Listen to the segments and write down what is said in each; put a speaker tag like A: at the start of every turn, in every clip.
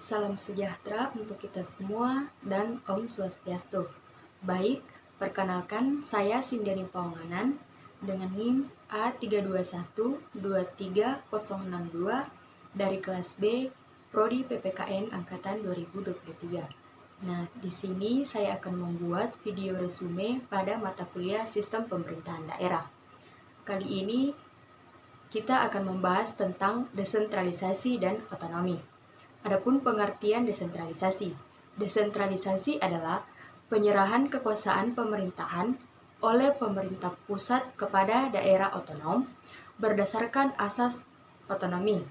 A: Salam sejahtera untuk kita semua dan Om Swastiastu. Baik, perkenalkan saya Sindani Pawanganan dengan NIM A321-23062 dari kelas B Prodi PPKN Angkatan 2023. Nah, di sini saya akan membuat video resume pada mata kuliah Sistem Pemerintahan Daerah. Kali ini kita akan membahas tentang desentralisasi dan otonomi. Adapun pengertian desentralisasi. Desentralisasi adalah penyerahan kekuasaan pemerintahan oleh pemerintah pusat kepada daerah otonom berdasarkan asas otonomi.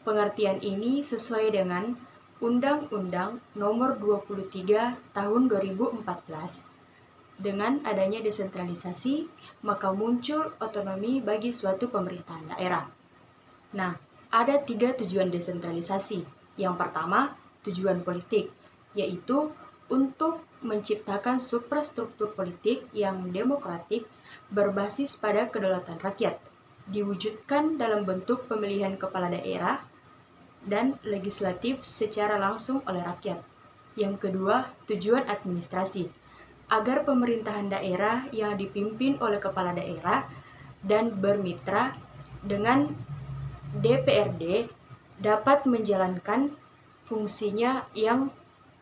A: Pengertian ini sesuai dengan Undang-Undang Nomor 23 Tahun 2014. Dengan adanya desentralisasi, maka muncul otonomi bagi suatu pemerintahan daerah. Nah, ada 3 tujuan desentralisasi. Yang pertama, tujuan politik, yaitu untuk menciptakan suprastruktur politik yang demokratik berbasis pada kedaulatan rakyat, diwujudkan dalam bentuk pemilihan kepala daerah dan legislatif secara langsung oleh rakyat. Yang kedua, tujuan administrasi, agar pemerintahan daerah yang dipimpin oleh kepala daerah dan bermitra dengan DPRD dapat menjalankan fungsinya yang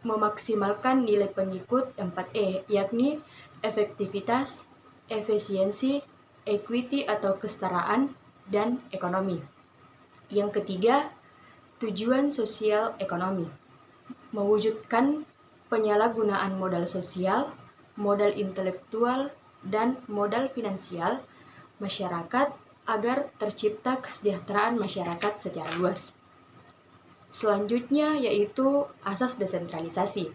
A: memaksimalkan nilai pengikut 4E, yakni efektivitas, efisiensi, equity atau kesetaraan, dan ekonomi. Yang ketiga, tujuan sosial ekonomi, mewujudkan penyalahgunaan modal sosial, modal intelektual, dan modal finansial masyarakat agar tercipta kesejahteraan masyarakat secara luas. Selanjutnya yaitu asas desentralisasi.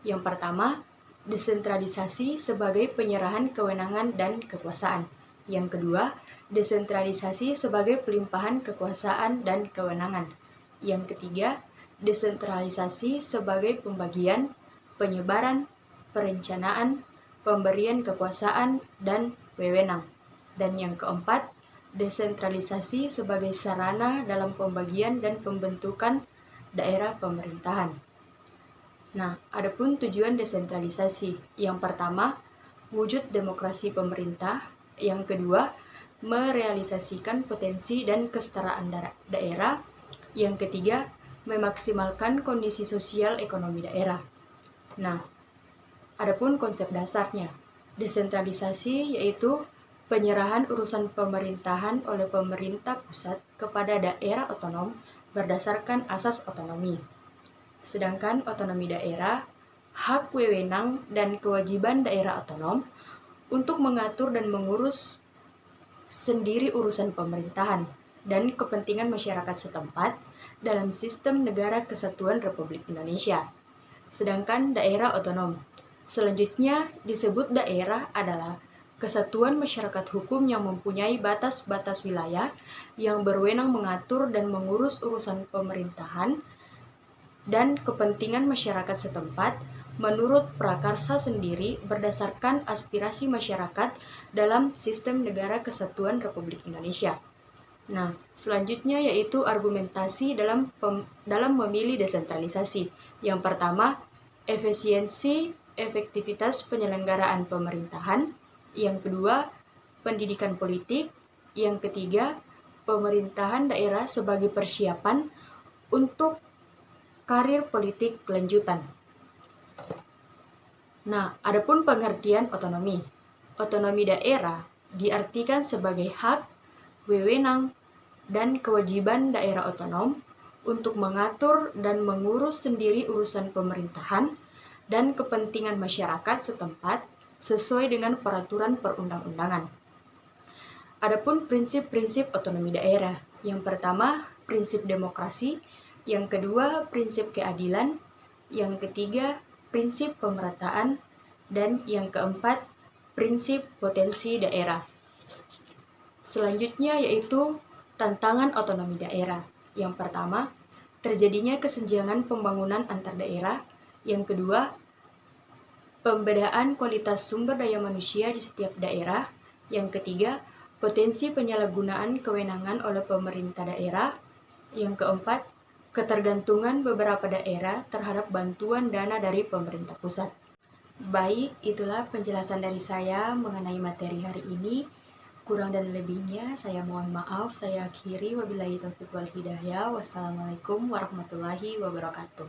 A: Yang pertama, desentralisasi sebagai penyerahan kewenangan dan kekuasaan. Yang kedua, desentralisasi sebagai pelimpahan kekuasaan dan kewenangan. Yang ketiga, desentralisasi sebagai pembagian, penyebaran, perencanaan, pemberian kekuasaan, dan wewenang. Dan yang keempat, desentralisasi sebagai sarana dalam pembagian dan pembentukan daerah pemerintahan. Nah, adapun tujuan desentralisasi. Yang pertama, wujud demokrasi pemerintah. Yang kedua, merealisasikan potensi dan kesetaraan daerah. Yang ketiga, memaksimalkan kondisi sosial ekonomi daerah. Nah, adapun konsep dasarnya. Desentralisasi yaitu penyerahan urusan pemerintahan oleh pemerintah pusat kepada daerah otonom berdasarkan asas otonomi. Sedangkan otonomi daerah, hak wewenang dan kewajiban daerah otonom untuk mengatur dan mengurus sendiri urusan pemerintahan dan kepentingan masyarakat setempat dalam sistem negara kesatuan Republik Indonesia. Sedangkan daerah otonom selanjutnya disebut daerah adalah kesatuan masyarakat hukum yang mempunyai batas-batas wilayah yang berwenang mengatur dan mengurus urusan pemerintahan dan kepentingan masyarakat setempat menurut prakarsa sendiri berdasarkan aspirasi masyarakat dalam sistem negara kesatuan Republik Indonesia. Nah, selanjutnya yaitu argumentasi dalam memilih desentralisasi. Yang pertama, efisiensi, efektivitas penyelenggaraan pemerintahan. Yang kedua, pendidikan politik. Yang ketiga, pemerintahan daerah sebagai persiapan untuk karir politik kelanjutan. Nah, adapun pengertian otonomi. Otonomi daerah diartikan sebagai hak, wewenang, dan kewajiban daerah otonom untuk mengatur dan mengurus sendiri urusan pemerintahan dan kepentingan masyarakat setempat sesuai dengan peraturan perundang-undangan. Adapun prinsip-prinsip otonomi daerah. Yang pertama, prinsip demokrasi. Yang kedua, prinsip keadilan. Yang ketiga, prinsip pemerataan. Dan yang keempat, prinsip potensi daerah. Selanjutnya yaitu tantangan otonomi daerah. Yang pertama, terjadinya kesenjangan pembangunan antar daerah. Yang kedua, pembedaan kualitas sumber daya manusia di setiap daerah. Yang ketiga, potensi penyalahgunaan kewenangan oleh pemerintah daerah. Yang keempat, ketergantungan beberapa daerah terhadap bantuan dana dari pemerintah pusat. Baik, itulah penjelasan dari saya mengenai materi hari ini. Kurang dan lebihnya saya mohon maaf. Saya akhiri, wabillahi taufiq wal hidayah. Wassalamualaikum warahmatullahi wabarakatuh.